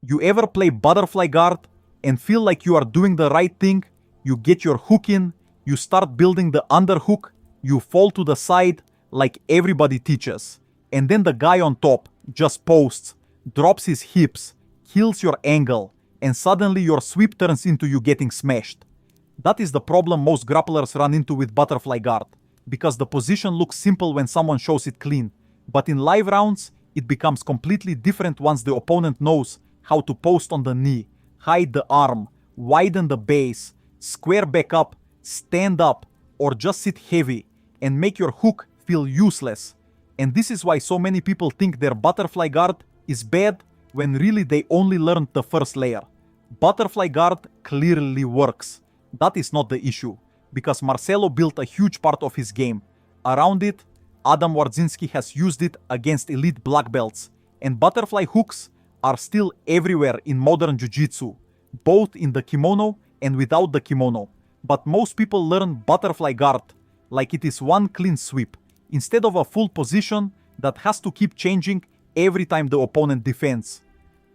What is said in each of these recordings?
You ever play butterfly guard and feel like you are doing the right thing? You get your hook in, you start building the underhook, you fall to the side like everybody teaches. And then the guy on top just posts, drops his hips, kills your angle, and suddenly your sweep turns into you getting smashed. That is the problem most grapplers run into with butterfly guard, because the position looks simple when someone shows it clean, but in live rounds, it becomes completely different once the opponent knows how to post on the knee, hide the arm, widen the base, square back up, stand up, or just sit heavy and make your hook feel useless. And this is why so many people think their butterfly guard is bad when really they only learned the first layer. Butterfly guard clearly works. That is not the issue, because Marcelo built a huge part of his game around it. Adam Wardzinski has used it against elite black belts, and butterfly hooks are still everywhere in modern jiu-jitsu, both in the kimono and without the kimono. But most people learn butterfly guard like it is one clean sweep, instead of a full position that has to keep changing every time the opponent defends.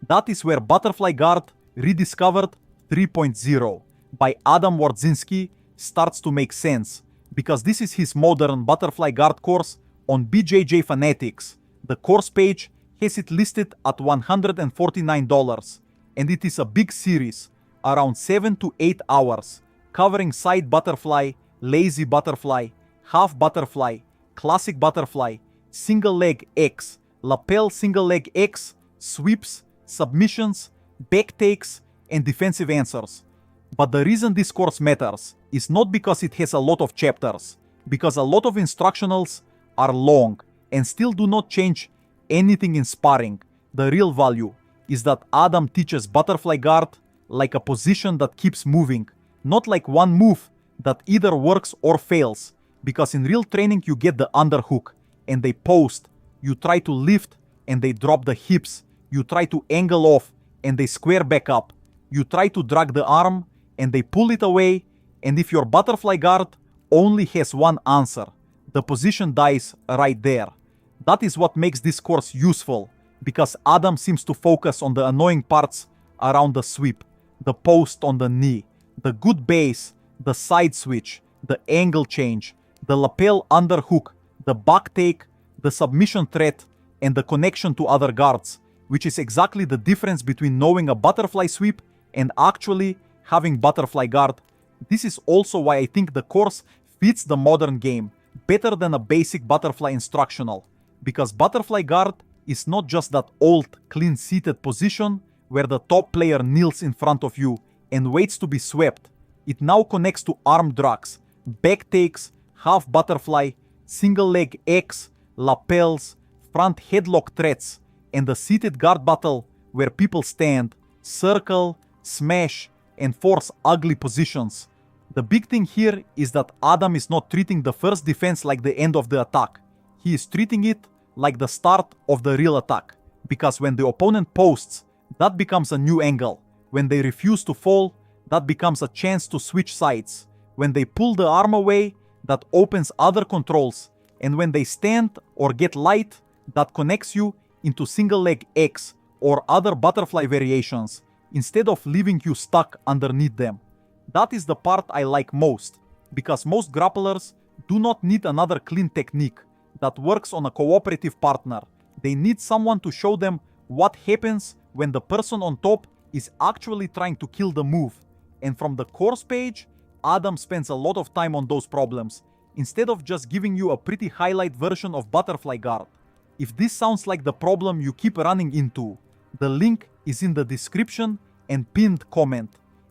That is where Butterfly Guard Rediscovered 3.0 by Adam Wardzinski starts to make sense, because this is his modern Butterfly Guard course on BJJ Fanatics. The course page has it listed at $149, and it is a big series, around 7 to 8 hours, covering side butterfly, lazy butterfly, half butterfly, classic butterfly, single leg X, lapel single leg X, sweeps, submissions, back takes, and defensive answers. But the reason this course matters is not because it has a lot of chapters, because a lot of instructionals are long and still do not change anything in sparring. The real value is that Adam teaches butterfly guard like a position that keeps moving, not like one move that either works or fails, because in real training you get the underhook and they post, you try to lift and they drop the hips, you try to angle off and they square back up, you try to drag the arm and they pull it away, and if your butterfly guard only has one answer, the position dies right there. That is what makes this course useful, because Adam seems to focus on the annoying parts around the sweep, the post on the knee, the good base, the side switch, the angle change, the lapel underhook, the back take, the submission threat, and the connection to other guards, which is exactly the difference between knowing a butterfly sweep and actually having butterfly guard. This is also why I think the course fits the modern game better than a basic butterfly instructional, because butterfly guard is not just that old, clean-seated position where the top player kneels in front of you and waits to be swept. It now connects to arm drags, back takes, half butterfly, single leg X, lapels, front headlock threats, and the seated guard battle where people stand, circle, smash, and force ugly positions. The big thing here is that Adam is not treating the first defense like the end of the attack. He is treating it like the start of the real attack, because when the opponent posts, that becomes a new angle. When they refuse to fall, that becomes a chance to switch sides. When they pull the arm away, that opens other controls. And when they stand or get light, that connects you into single leg X or other butterfly variations, instead of leaving you stuck underneath them. That is the part I like most, because most grapplers do not need another clean technique that works on a cooperative partner. They need someone to show them what happens when the person on top is actually trying to kill the move. And from the course page, Adam spends a lot of time on those problems, instead of just giving you a pretty highlight version of butterfly guard. If this sounds like the problem you keep running into, the link is in the description and pinned comment.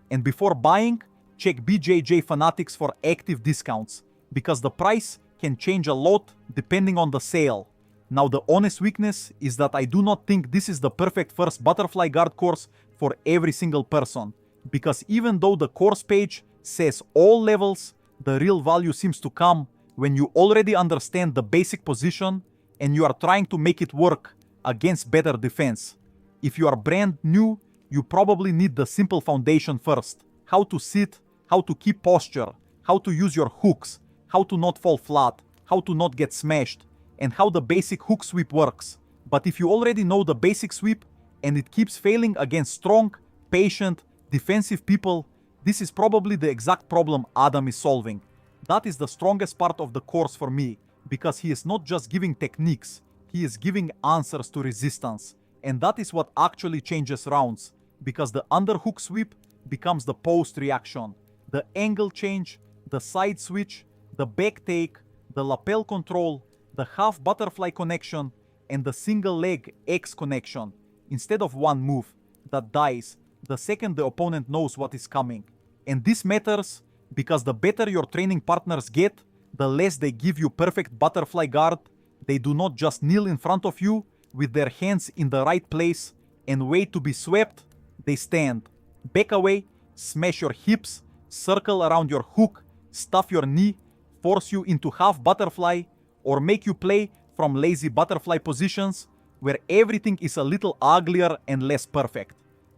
And before buying, check BJJ Fanatics for active discounts, because the price can change a lot depending on the sale. Now, the honest weakness is that I do not think this is the perfect first butterfly guard course for every single person, because even though the course page says all levels, the real value seems to come when you already understand the basic position and you are trying to make it work against better defense. If you are brand new, you probably need the simple foundation first. How to sit, how to keep posture, how to use your hooks, how to not fall flat, how to not get smashed, and how the basic hook sweep works. But if you already know the basic sweep and it keeps failing against strong, patient, defensive people. This is probably the exact problem Adam is solving. That is the strongest part of the course for me, because he is not just giving techniques, he is giving answers to resistance. And that is what actually changes rounds, because the underhook sweep becomes the post reaction. The angle change, the side switch, the back take, the lapel control, the half butterfly connection, and the single leg X connection. Instead of one move that dies the second the opponent knows what is coming. And this matters because the better your training partners get, the less they give you perfect butterfly guard. They do not just kneel in front of you with their hands in the right place and wait to be swept. They stand, back away, smash your hips, circle around your hook, stuff your knee, force you into half butterfly, or make you play from lazy butterfly positions where everything is a little uglier and less perfect.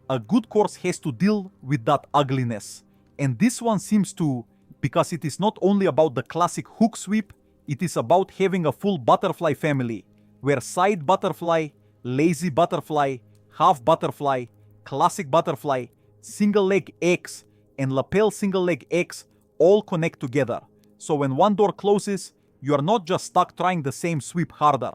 A good course has to deal with that ugliness. And this one seems to, because it is not only about the classic hook sweep, it is about having a full butterfly family, where side butterfly, lazy butterfly, half butterfly, classic butterfly, single leg X, and lapel single leg X all connect together. So when one door closes, you are not just stuck trying the same sweep harder.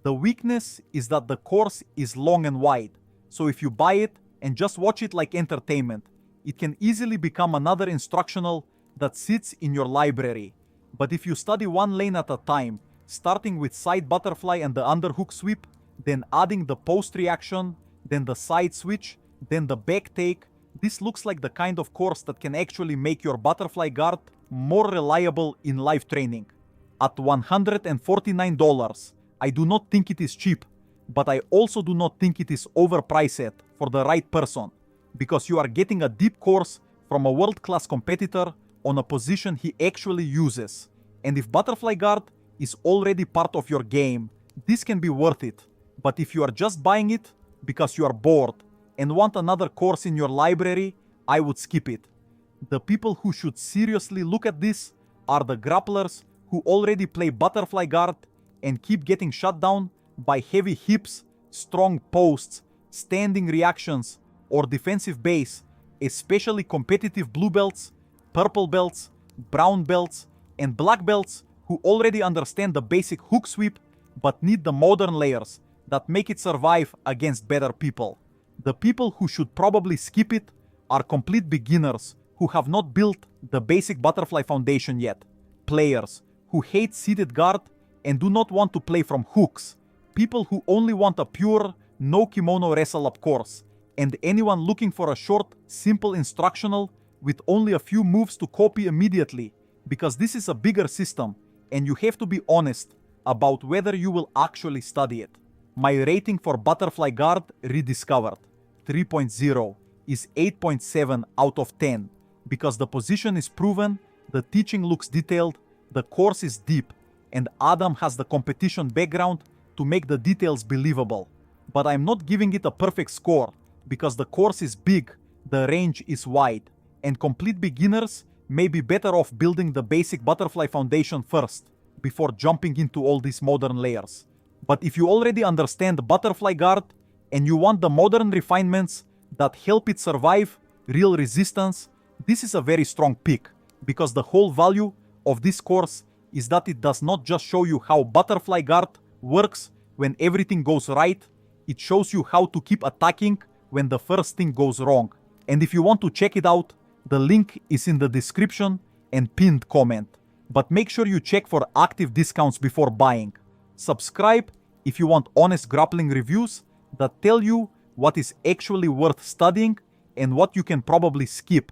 The weakness is that the course is long and wide. So if you buy it and just watch it like entertainment, it can easily become another instructional that sits in your library. But if you study one lane at a time, starting with side butterfly and the underhook sweep, then adding the post reaction, then the side switch, then the back take, this looks like the kind of course that can actually make your butterfly guard more reliable in live training. At $149, I do not think it is cheap, but I also do not think it is overpriced for the right person, because you are getting a deep course from a world-class competitor on a position he actually uses. And if butterfly guard is already part of your game, this can be worth it. But if you are just buying it because you are bored and want another course in your library, I would skip it. The people who should seriously look at this are the grapplers who already play butterfly guard and keep getting shut down by heavy hips, strong posts, standing reactions, or defensive base, especially competitive blue belts, purple belts, brown belts, and black belts who already understand the basic hook sweep but need the modern layers that make it survive against better people. The people who should probably skip it are complete beginners who have not built the basic butterfly foundation yet. Players who hate seated guard and do not want to play from hooks. People who only want a pure, no kimono wrestle up course. And anyone looking for a short, simple instructional with only a few moves to copy immediately, because this is a bigger system and you have to be honest about whether you will actually study it. My rating for Butterfly Guard Rediscovered 3.0 is 8.7 out of 10 because the position is proven, the teaching looks detailed, the course is deep, and Adam has the competition background to make the details believable. But I'm not giving it a perfect score because the course is big, the range is wide, and complete beginners may be better off building the basic butterfly foundation first before jumping into all these modern layers. But if you already understand butterfly guard and you want the modern refinements that help it survive real resistance, this is a very strong pick because the whole value of this course is that it does not just show you how butterfly guard works when everything goes right, it shows you how to keep attacking when the first thing goes wrong. And if you want to check it out, the link is in the description and pinned comment. But make sure you check for active discounts before buying. Subscribe if you want honest grappling reviews that tell you what is actually worth studying and what you can probably skip